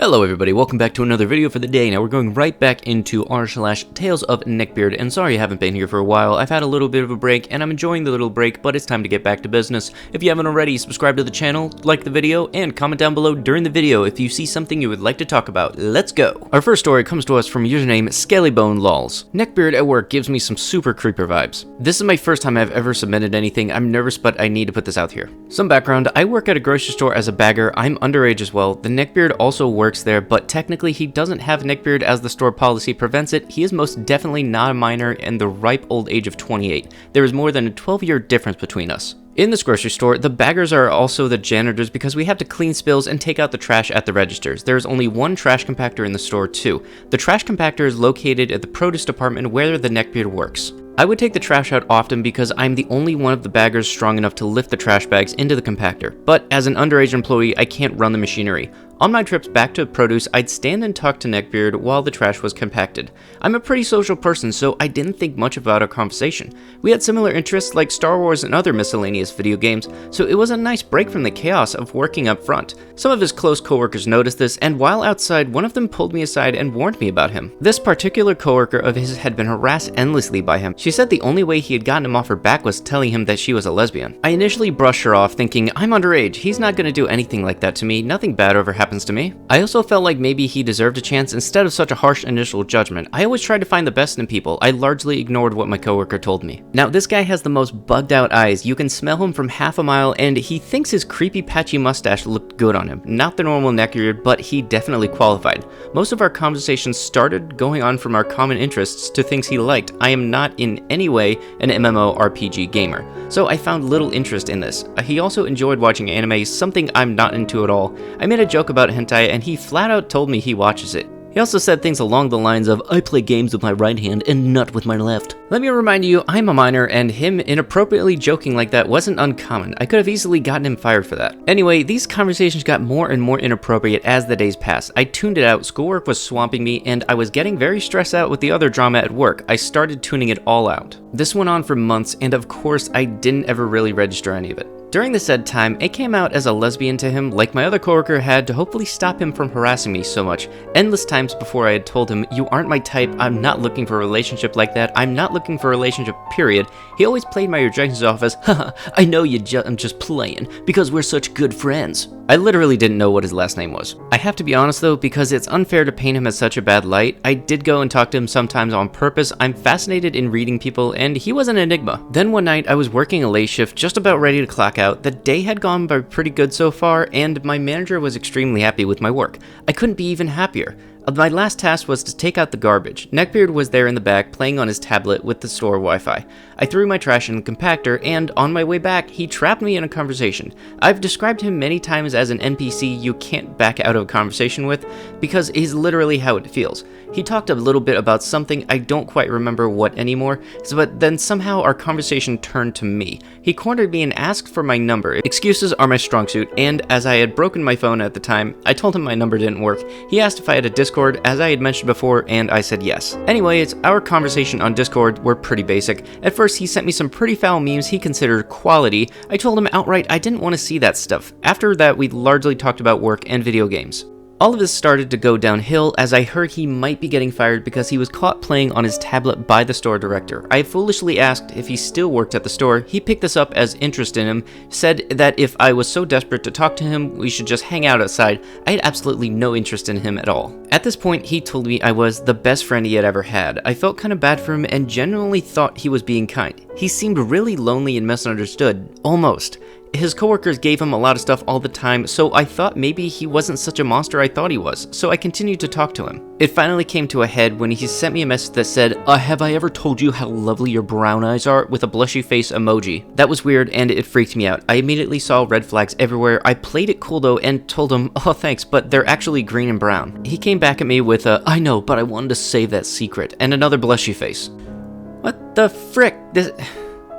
Hello everybody, welcome back to another video for the day. Now we're going right back into r/Tales of Neckbeard, and sorry I haven't been here for a while. I've had a little bit of a break, and I'm enjoying the little break, but it's time to get back to business. If you haven't already, subscribe to the channel, like the video, and comment down below during the video if you see something you would like to talk about. Let's go! Our first story comes to us from username SkellyboneLols. Neckbeard at work gives me some super creeper vibes. This is my first time I've ever submitted anything. I'm nervous, but I need to put this out here. Some background: I work at a grocery store as a bagger. I'm underage as well. The Neckbeard also works there, but technically he doesn't have neckbeard as the store policy prevents it. He is most definitely not a minor and the ripe old age of 28. There is more than a 12-year difference between us. In this grocery store, the baggers are also the janitors because we have to clean spills and take out the trash at the registers. There is only one trash compactor in the store too. The trash compactor is located at the produce department where the Neckbeard works. I would take the trash out often because I'm the only one of the baggers strong enough to lift the trash bags into the compactor, but as an underage employee, I can't run the machinery. On my trips back to produce, I'd stand and talk to Neckbeard while the trash was compacted. I'm a pretty social person, so I didn't think much about our conversation. We had similar interests like Star Wars and other miscellaneous video games, so it was a nice break from the chaos of working up front. Some of his close coworkers noticed this, and while outside, one of them pulled me aside and warned me about him. This particular coworker of his had been harassed endlessly by him. She said the only way he had gotten him off her back was telling him that she was a lesbian. I initially brushed her off, thinking, I'm underage, he's not gonna do anything like that to me, nothing bad ever happens to me. I also felt like maybe he deserved a chance instead of such a harsh initial judgment. I always tried to find the best in people. I largely ignored what my coworker told me. Now, this guy has the most bugged out eyes. You can smell him from half a mile, and he thinks his creepy patchy mustache looked good on him. Not the normal neckbeard, but he definitely qualified. Most of our conversations started going on from our common interests to things he liked. I am not in any way an MMORPG gamer, so I found little interest in this. He also enjoyed watching anime, something I'm not into at all. I made a joke about hentai, and he flat out told me he watches it. He also said things along the lines of, I play games with my right hand and not with my left. Let me remind you, I'm a minor, and him inappropriately joking like that wasn't uncommon. I could have easily gotten him fired for that. Anyway, these conversations got more and more inappropriate as the days passed. I tuned it out, schoolwork was swamping me, and I was getting very stressed out with the other drama at work. I started tuning it all out. This went on for months, and of course, I didn't ever really register any of it. During the said time, it came out as a lesbian to him, like my other coworker had, to hopefully stop him from harassing me so much. Endless times before I had told him, you aren't my type, I'm not looking for a relationship like that, I'm not looking for a relationship, period. He always played my rejections off as, haha, I know I'm just playing, because we're such good friends. I literally didn't know what his last name was. I have to be honest though, because it's unfair to paint him as such a bad light. I did go and talk to him sometimes on purpose. I'm fascinated in reading people, and he was an enigma. Then one night, I was working a late shift, just about ready to clock out. The day had gone by pretty good so far, and my manager was extremely happy with my work. I couldn't be even happier. My last task was to take out the garbage. Neckbeard was there in the back, playing on his tablet with the store Wi-Fi. I threw my trash in the compactor, and on my way back, he trapped me in a conversation. I've described him many times as an NPC you can't back out of a conversation with, because he's literally how it feels. He talked a little bit about something, I don't quite remember what anymore, but then somehow our conversation turned to me. He cornered me and asked for my number. Excuses are my strong suit, and as I had broken my phone at the time, I told him my number didn't work. He asked if I had a Discord, as I had mentioned before, and I said yes. Anyways, our conversation on Discord were pretty basic. At first, he sent me some pretty foul memes he considered quality. I told him outright I didn't want to see that stuff. After that, we largely talked about work and video games. All of this started to go downhill as I heard he might be getting fired because he was caught playing on his tablet by the store director. I foolishly asked if he still worked at the store. He picked this up as interest in him, said that if I was so desperate to talk to him, we should just hang out outside. I had absolutely no interest in him at all. At this point, he told me I was the best friend he had ever had. I felt kind of bad for him and genuinely thought he was being kind. He seemed really lonely and misunderstood, almost. His coworkers gave him a lot of stuff all the time, so I thought maybe he wasn't such a monster I thought he was, so I continued to talk to him. It finally came to a head when he sent me a message that said, have I ever told you how lovely your brown eyes are, with a blushy face emoji. That was weird and it freaked me out. I immediately saw red flags everywhere. I played it cool though and told him, oh thanks, but they're actually green and brown. He came back at me with a, I know, but I wanted to save that secret, and another blushy face. What the frick?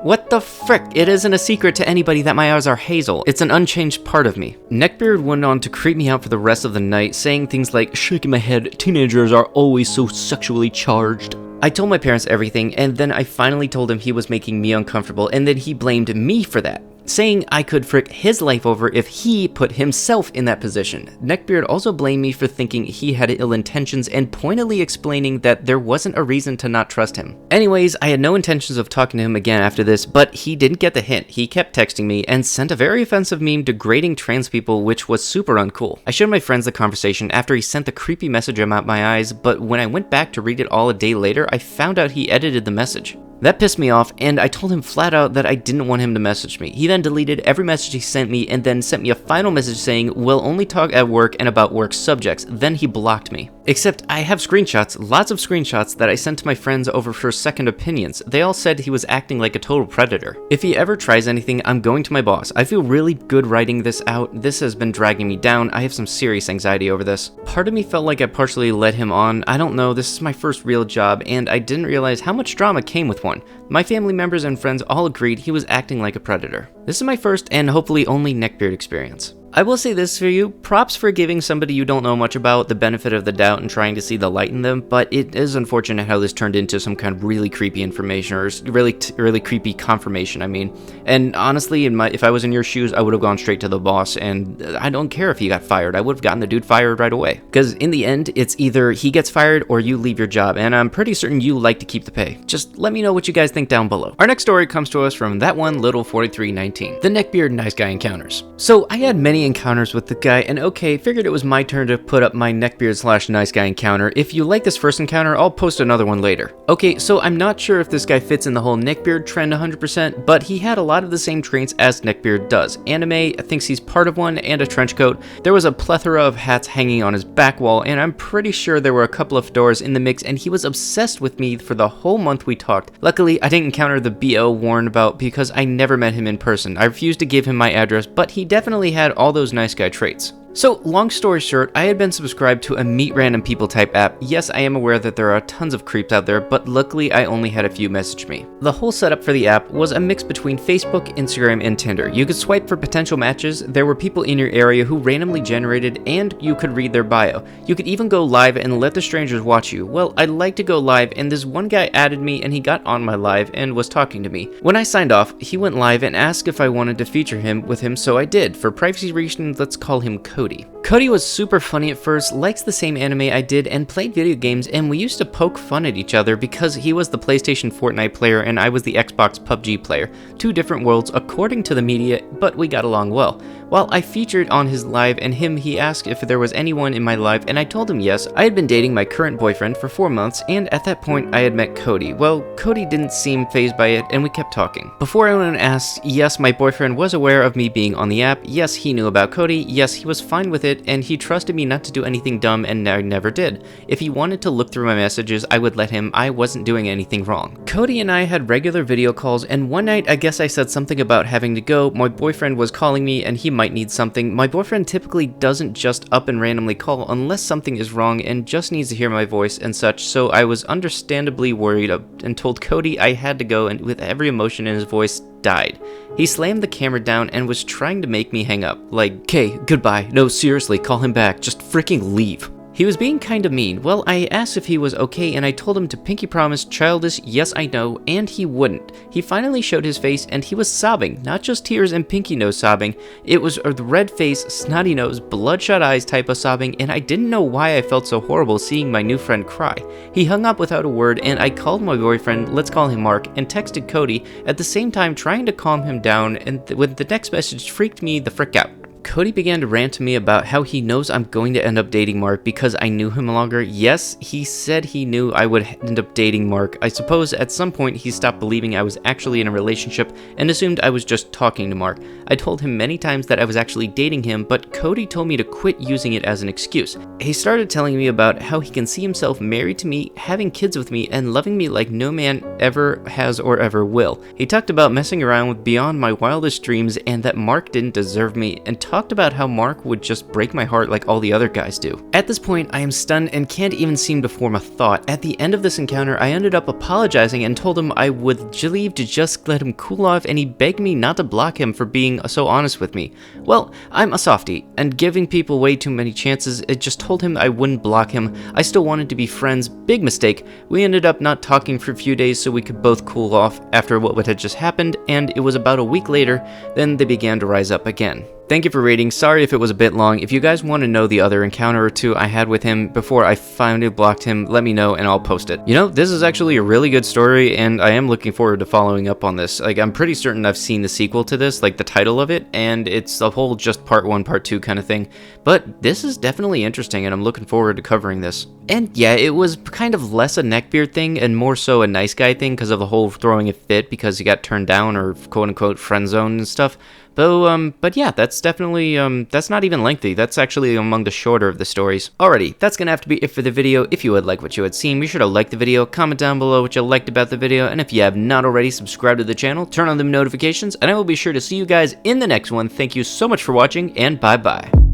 What the frick? It isn't a secret to anybody that my eyes are hazel. It's an unchanged part of me. Neckbeard went on to creep me out for the rest of the night, saying things like, shaking my head, teenagers are always so sexually charged. I told my parents everything, and then I finally told him he was making me uncomfortable, and then he blamed me for that. saying I could frick his life over if he put himself in that position. Neckbeard also blamed me for thinking he had ill intentions and pointedly explaining that there wasn't a reason to not trust him. Anyways, I had no intentions of talking to him again after this, but he didn't get the hint. He kept texting me and sent a very offensive meme degrading trans people, which was super uncool. I showed my friends the conversation after he sent the creepy message about my eyes, but when I went back to read it all a day later, I found out he edited the message. That pissed me off, and I told him flat out that I didn't want him to message me. He then deleted every message he sent me and then sent me a final message saying, "We'll only talk at work and about work subjects." Then he blocked me. Except I have screenshots, lots of screenshots that I sent to my friends over for second opinions. They all said he was acting like a total predator. If he ever tries anything, I'm going to my boss. I feel really good writing this out. This has been dragging me down. I have some serious anxiety over this. Part of me felt like I partially led him on. I don't know, this is my first real job, and I didn't realize how much drama came with one. My family members and friends all agreed he was acting like a predator. This is my first and hopefully only neckbeard experience. I will say this for you, props for giving somebody you don't know much about the benefit of the doubt and trying to see the light in them, but it is unfortunate how this turned into some kind of really creepy information, or really creepy confirmation, I mean. And honestly, if I was in your shoes, I would have gone straight to the boss, and I don't care if he got fired, I would have gotten the dude fired right away. Because in the end, it's either he gets fired or you leave your job, and I'm pretty certain you like to keep the pay. Just let me know what you guys think down below. Our next story comes to us from that one little 4319, the neckbeard nice guy encounters. So I had many encounters with the guy, and okay, figured it was my turn to put up my neckbeard / nice guy encounter. If you like this first encounter, I'll post another one later. Okay, so I'm not sure if this guy fits in the whole neckbeard trend 100%, but he had a lot of the same traits as neckbeard does. Anime thinks he's part of one, and a trench coat. There was a plethora of hats hanging on his back wall, and I'm pretty sure there were a couple of fedoras in the mix, and he was obsessed with me for the whole month we talked. Luckily, I didn't encounter the BO warned about because I never met him in person. I refused to give him my address, but he definitely had all those nice guy traits. So, long story short, I had been subscribed to a meet random people type app. Yes, I am aware that there are tons of creeps out there, but luckily I only had a few message me. The whole setup for the app was a mix between Facebook, Instagram, and Tinder. You could swipe for potential matches, there were people in your area who randomly generated, and you could read their bio. You could even go live and let the strangers watch you. Well, I'd like to go live, and this one guy added me and he got on my live and was talking to me. When I signed off, he went live and asked if I wanted to feature him with him, so I did. For privacy reasons, let's call him Cody. Cody was super funny at first, likes the same anime I did, and played video games, and we used to poke fun at each other because he was the PlayStation Fortnite player and I was the Xbox PUBG player. Two different worlds according to the media, but we got along well. While I featured on his live and he asked if there was anyone in my live, and I told him yes. I had been dating my current boyfriend for 4 months, and at that point I had met Cody. Well, Cody didn't seem fazed by it, and we kept talking. Before anyone asked, yes, my boyfriend was aware of me being on the app, yes, he knew about Cody, yes, he was fine with it, and he trusted me not to do anything dumb, and I never did. If he wanted to look through my messages, I would let him. I wasn't doing anything wrong. Cody and I had regular video calls, and one night I guess I said something about having to go. My boyfriend was calling me and he might need something. My boyfriend typically doesn't just up and randomly call unless something is wrong and just needs to hear my voice and such, so I was understandably worried and told Cody I had to go, and with every emotion in his voice, died. He slammed the camera down and was trying to make me hang up, like, "Okay, goodbye, no seriously, call him back, just freaking leave." He was being kinda mean. Well, I asked if he was okay and I told him to pinky promise, childish, yes I know, and he wouldn't. He finally showed his face and he was sobbing, not just tears and pinky nose sobbing. It was a red face, snotty nose, bloodshot eyes type of sobbing, and I didn't know why I felt so horrible seeing my new friend cry. He hung up without a word and I called my boyfriend, let's call him Mark, and texted Cody, at the same time trying to calm him down, and when the next message freaked me the frick out. Cody began to rant to me about how he knows I'm going to end up dating Mark because I knew him longer. Yes, he said he knew I would end up dating Mark. I suppose at some point he stopped believing I was actually in a relationship and assumed I was just talking to Mark. I told him many times that I was actually dating him, but Cody told me to quit using it as an excuse. He started telling me about how he can see himself married to me, having kids with me, and loving me like no man ever has or ever will. He talked about messing around with beyond my wildest dreams and that Mark didn't deserve me, and talked about how Mark would just break my heart like all the other guys do. At this point, I am stunned and can't even seem to form a thought. At the end of this encounter, I ended up apologizing and told him I would leave to just let him cool off, and he begged me not to block him for being so honest with me. Well, I'm a softie, and giving people way too many chances, I just told him I wouldn't block him. I still wanted to be friends. Big mistake. We ended up not talking for a few days so we could both cool off after what had just happened, and it was about a week later, then they began to rise up again. Thank you for reading. Sorry if it was a bit long. If you guys want to know the other encounter or two I had with him before I finally blocked him, let me know and I'll post it. You know, this is actually a really good story, and I am looking forward to following up on this. Like, I'm pretty certain I've seen the sequel to this, like the title of it, and it's a whole just part 1, part 2 kind of thing. But this is definitely interesting, and I'm looking forward to covering this. And yeah, it was kind of less a neckbeard thing and more so a nice guy thing because of the whole throwing a fit because he got turned down or quote-unquote friend zoned and stuff. Though, but yeah, that's definitely, that's not even lengthy. That's actually among the shorter of the stories. Alrighty, that's gonna have to be it for the video. If you would like what you had seen, be sure to like the video, comment down below what you liked about the video, and if you have not already, subscribe to the channel, turn on the notifications, and I will be sure to see you guys in the next one. Thank you so much for watching, and bye-bye.